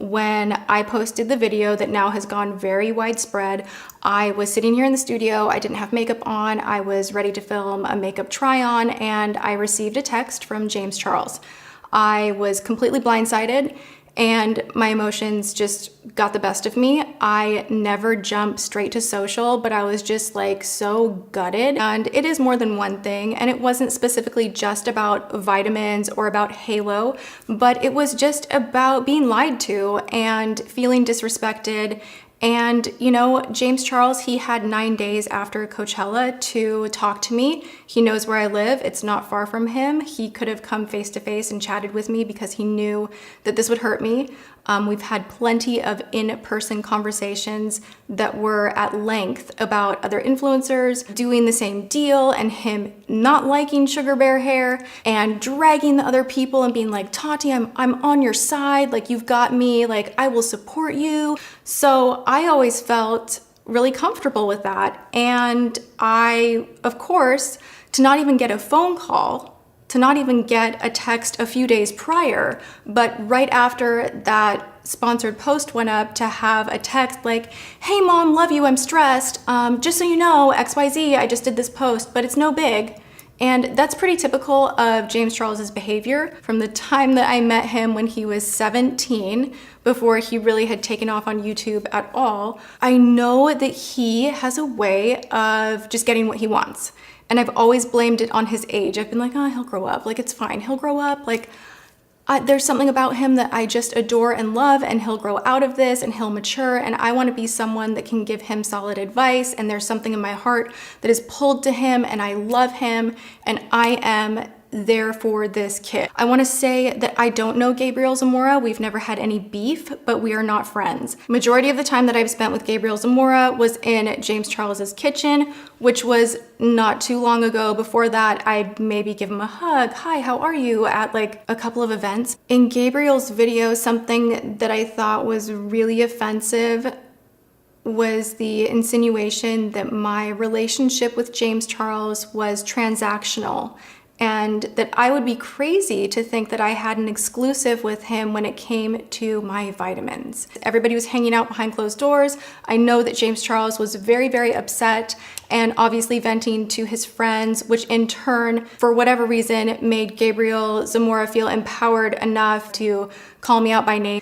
when I posted the video that now has gone very widespread. I was sitting here in the studio, I didn't have makeup on, I was ready to film a makeup try on, and I received a text from James Charles. I was completely blindsided and my emotions just got the best of me. I never jumped straight to social, but I was just like so gutted. And it is more than one thing, and it wasn't specifically just about vitamins or about Halo, but it was just about being lied to and feeling disrespected. And you know, James Charles, he had 9 days after Coachella to talk to me. He knows where I live. It's not far from him. He could have come face to face and chatted with me because he knew that this would hurt me. We've had plenty of in-person conversations that were at length about other influencers doing the same deal and him not liking sugar bear hair and dragging the other people and being like, Tati, I'm on your side. Like, you've got me. Like, I will support you. So I always felt really comfortable with that. And I, of course, to not even get a phone call, to not even get a text a few days prior, but right after that sponsored post went up, to have a text like, hey mom, love you, I'm stressed. Just so you know, XYZ, I just did this post, but it's no big. And that's pretty typical of James Charles's behavior from the time that I met him when he was 17, before he really had taken off on YouTube at all. I know that he has a way of just getting what he wants. And I've always blamed it on his age. I've been like, oh, he'll grow up. Like, it's fine. He'll grow up. Like, there's something about him that I just adore and love, and he'll grow out of this and he'll mature. And I want to be someone that can give him solid advice. And there's something in my heart that is pulled to him, and I love him, and I am there for this kid. I want to say that I don't know Gabriel Zamora. We've never had any beef, but we are not friends. Majority of the time that I've spent with Gabriel Zamora was in James Charles's kitchen, which was not too long ago. Before that, I'd maybe give him a hug. Hi, how are you? At like a couple of events. In Gabriel's video, something that I thought was really offensive was the insinuation that my relationship with James Charles was transactional, and that I would be crazy to think that I had an exclusive with him when it came to my vitamins. Everybody was hanging out behind closed doors. I know that James Charles was very, very upset and obviously venting to his friends, which in turn, for whatever reason, made Gabriel Zamora feel empowered enough to call me out by name.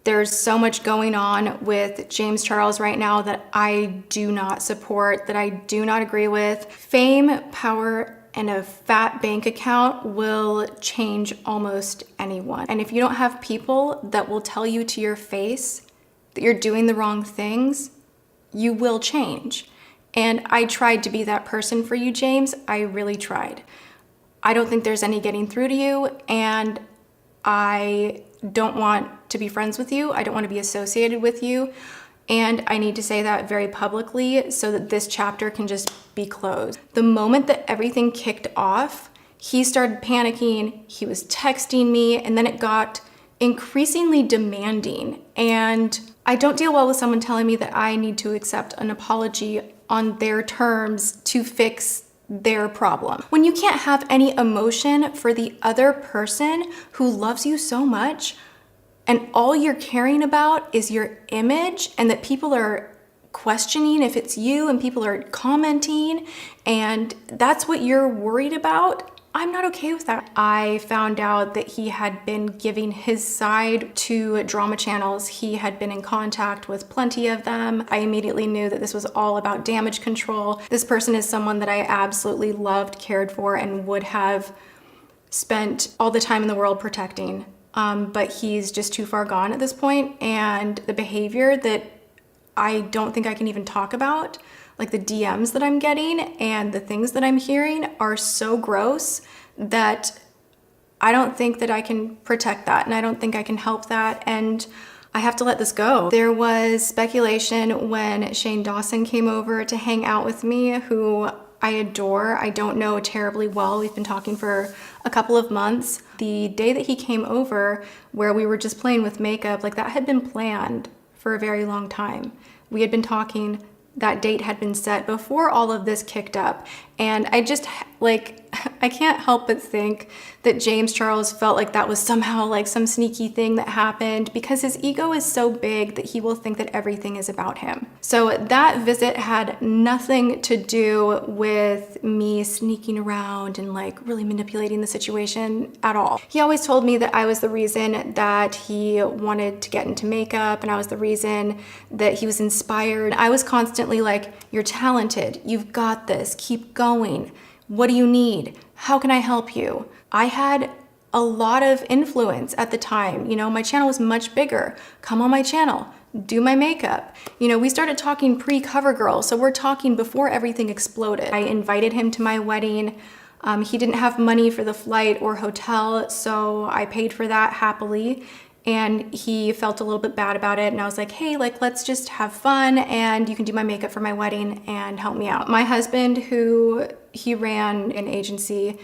There's so much going on with James Charles right now that I do not support, that I do not agree with. Fame, power, and a fat bank account will change almost anyone. And if you don't have people that will tell you to your face that you're doing the wrong things, you will change. And I tried to be that person for you, James. I really tried. I don't think there's any getting through to you, and I don't want to be friends with you. I don't want to be associated with you. And I need to say that very publicly so that this chapter can just be closed. The moment that everything kicked off, he started panicking, he was texting me, and then it got increasingly demanding. And I don't deal well with someone telling me that I need to accept an apology on their terms to fix their problem. When you can't have any emotion for the other person who loves you so much, and all you're caring about is your image, and that people are questioning if it's you, and people are commenting, and that's what you're worried about, I'm not okay with that. I found out that he had been giving his side to drama channels. He had been in contact with plenty of them. I immediately knew that this was all about damage control. This person is someone that I absolutely loved, cared for, and would have spent all the time in the world protecting. But he's just too far gone at this point, and the behavior that I don't think I can even talk about, like the DMs that I'm getting and the things that I'm hearing, are so gross that I don't think that I can protect that, and I don't think I can help that, and I have to let this go. There was speculation when Shane Dawson came over to hang out with me, who I adore. I don't know terribly well. We've been talking for a couple of months. The day that he came over, where we were just playing with makeup, like that had been planned for a very long time. We had been talking, that date had been set before all of this kicked up. And I just, like, I can't help but think that James Charles felt like that was somehow like some sneaky thing that happened, because his ego is so big that he will think that everything is about him. So that visit had nothing to do with me sneaking around and like really manipulating the situation at all. He always told me that I was the reason that he wanted to get into makeup, and I was the reason that he was inspired. I was constantly like, you're talented, you've got this, keep going. What do you need? How can I help you? I had a lot of influence at the time. You know, my channel was much bigger. Come on my channel, do my makeup. You know, we started talking pre-CoverGirl, so we're talking before everything exploded. I invited him to my wedding. He didn't have money for the flight or hotel, so I paid for that happily. And he felt a little bit bad about it. And I was like, hey, like, let's just have fun, and you can do my makeup for my wedding and help me out. My husband, he ran an agency.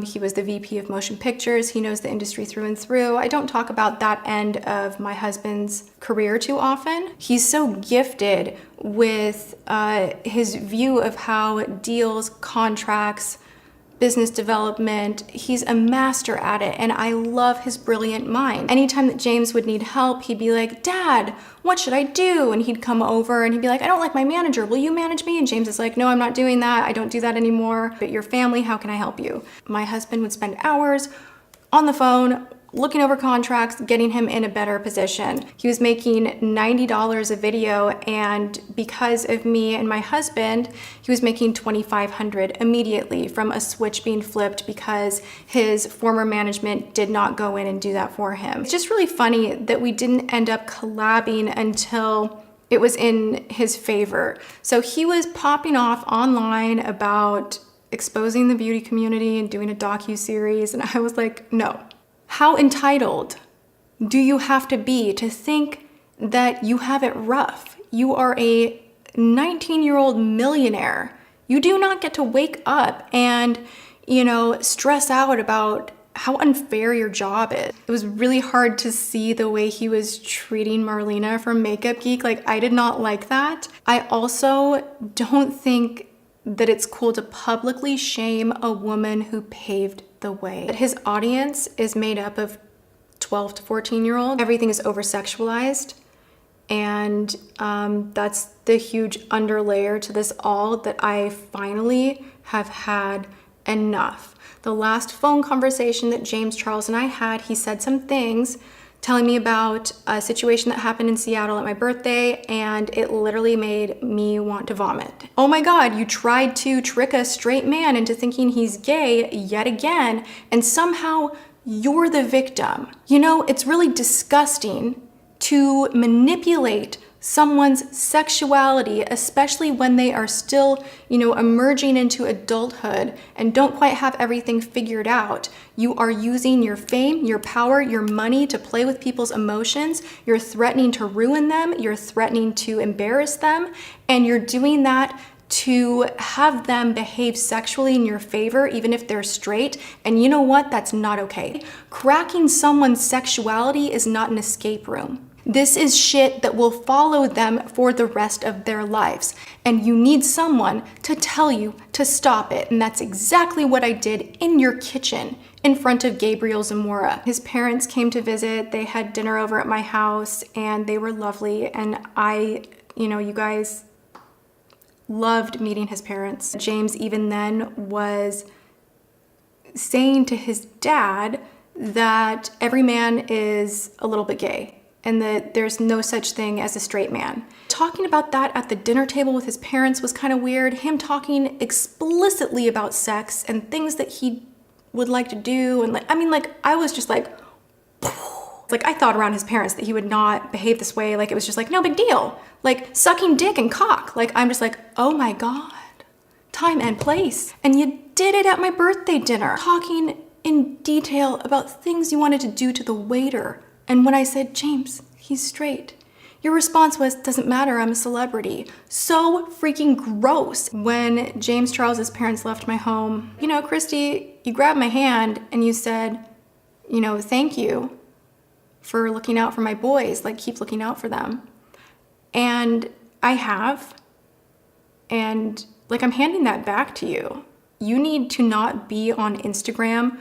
He was the VP of motion pictures. He knows the industry through and through. I don't talk about that end of my husband's career too often. He's so gifted with his view of how deals, contracts, business development, he's a master at it, and I love his brilliant mind. Anytime that James would need help, he'd be like, Dad, what should I do? And he'd come over and he'd be like, I don't like my manager, will you manage me? And James is like, no, I'm not doing that, I don't do that anymore, but your family, how can I help you? My husband would spend hours on the phone looking over contracts, getting him in a better position. He was making $90 a video, and because of me and my husband, he was making $2,500 immediately from a switch being flipped because his former management did not go in and do that for him. It's just really funny that we didn't end up collabing until it was in his favor. So he was popping off online about exposing the beauty community and doing a docu-series, and I was like, no. How entitled do you have to be to think that you have it rough? You are a 19-year-old millionaire. You do not get to wake up and, you know, stress out about how unfair your job is. It was really hard to see the way he was treating Marlena from Makeup Geek. Like, I did not like that. I also don't think that it's cool to publicly shame a woman who paved the way. His audience is made up of 12 to 14-year-olds. Everything is over-sexualized, and that's the huge underlayer to this all, that I finally have had enough. The last phone conversation that James Charles and I had, he said some things telling me about a situation that happened in Seattle at my birthday, and it literally made me want to vomit. Oh my God, you tried to trick a straight man into thinking he's gay yet again, and somehow you're the victim. You know, it's really disgusting to manipulate someone's sexuality, especially when they are still, you know, emerging into adulthood and don't quite have everything figured out. You are using your fame, your power, your money to play with people's emotions. You're threatening to ruin them. You're threatening to embarrass them. And you're doing that to have them behave sexually in your favor, even if they're straight. And you know what? That's not okay. Cracking someone's sexuality is not an escape room. This is shit that will follow them for the rest of their lives. And you need someone to tell you to stop it. And that's exactly what I did in your kitchen in front of Gabriel Zamora. His parents came to visit. They had dinner over at my house, and they were lovely. And you guys loved meeting his parents. James even then was saying to his dad that every man is a little bit gay, and that there's no such thing as a straight man. Talking about that at the dinner table with his parents was kind of weird. Him talking explicitly about sex and things that he would like to do. And I was just like, I thought around his parents that he would not behave this way. Like, it was just like, no big deal. Like sucking dick and cock. Like, I'm just like, oh my God, time and place. And you did it at my birthday dinner, talking in detail about things you wanted to do to the waiter. And when I said, James, he's straight, your response was, doesn't matter, I'm a celebrity. So freaking gross. When James Charles's parents left my home, Christy, you grabbed my hand and you said, thank you for looking out for my boys, like keep looking out for them. And I have, and like, I'm handing that back to you. You need to not be on Instagram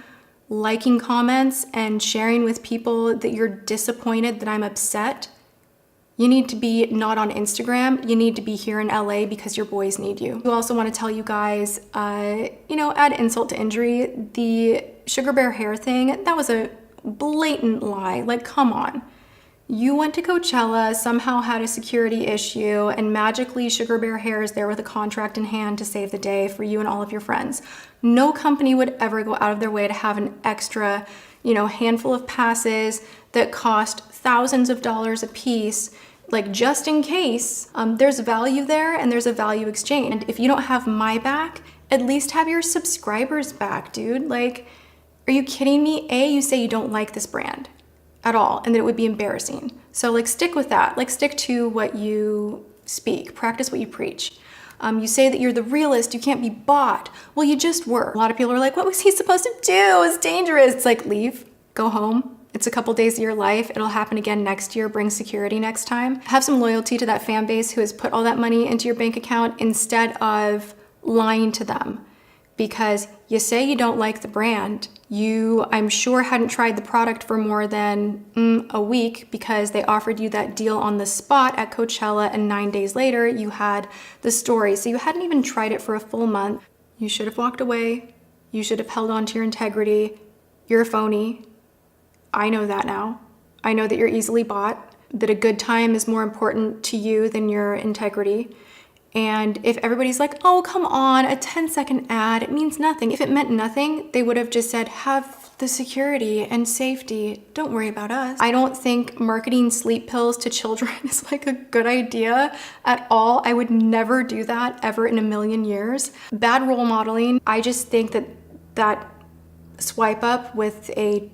liking comments and sharing with people that you're disappointed that I'm upset. You need to be not on Instagram. You need to be here in LA because your boys need you. I also want to tell you guys, add insult to injury. The Sugar Bear hair thing, that was a blatant lie. Like, come on. You went to Coachella, somehow had a security issue, and magically Sugar Bear Hair is there with a contract in hand to save the day for you and all of your friends. No company would ever go out of their way to have an extra, handful of passes that cost thousands of dollars a piece, like, just in case. There's value there and there's a value exchange. And if you don't have my back, at least have your subscribers back, dude. Like, are you kidding me? You say you don't like this brand at all, and that it would be embarrassing. So, like, stick with that. Like, stick to what you speak. Practice what you preach. You say that you're the realist, you can't be bought. Well, you just were. A lot of people are like, what was he supposed to do? It's dangerous. It's like, leave, go home. It's a couple days of your life. It'll happen again next year. Bring security next time. Have some loyalty to that fan base who has put all that money into your bank account instead of lying to them. Because you say you don't like the brand. You, I'm sure, hadn't tried the product for more than a week because they offered you that deal on the spot at Coachella, and 9 days later you had the story. So you hadn't even tried it for a full month. You should have walked away. You should have held on to your integrity. You're a phony. I know that now. I know that you're easily bought, that a good time is more important to you than your integrity. And if everybody's like, oh, come on, a 10-second ad, it means nothing. If it meant nothing, they would have just said, have the security and safety. Don't worry about us. I don't think marketing sleep pills to children is like a good idea at all. I would never do that ever in a million years. Bad role modeling. I just think that swipe up with a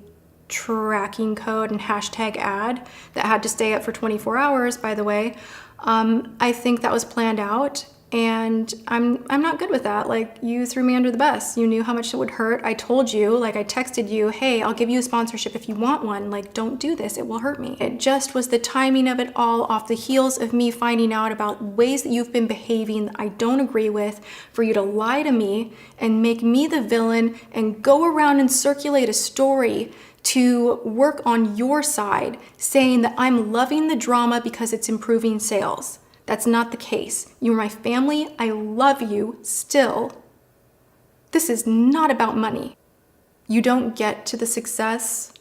tracking code and hashtag ad that had to stay up for 24 hours, by the way, I think that was planned out, and I'm not good with that. Like, you threw me under the bus. You knew how much it would hurt. I told you, like, I texted you, hey, I'll give you a sponsorship if you want one. Like, don't do this, it will hurt me. It just was the timing of it all, off the heels of me finding out about ways that you've been behaving that I don't agree with, for you to lie to me and make me the villain and go around and circulate a story to work on your side, saying that I'm loving the drama because it's improving sales. That's not the case. You're my family. I love you still. This is not about money. You don't get to the success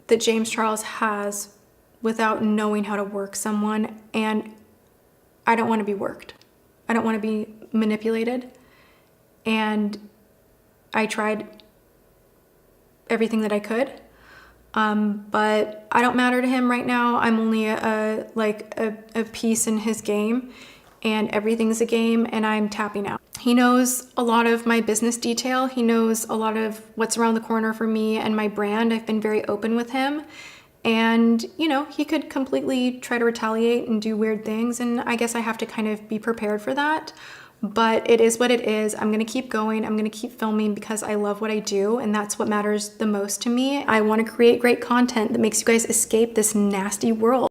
that James Charles has without knowing how to work someone, and I don't want to be worked. I don't want to be manipulated, and I tried everything that I could, but I don't matter to him right now. I'm only a piece in his game, and everything's a game, and I'm tapping out. He knows a lot of my business detail. He knows a lot of what's around the corner for me and my brand. I've been very open with him, and he could completely try to retaliate and do weird things, and I guess I have to kind of be prepared for that. But it is what it is. I'm gonna keep going. I'm gonna keep filming because I love what I do, and that's what matters the most to me. I wanna create great content that makes you guys escape this nasty world.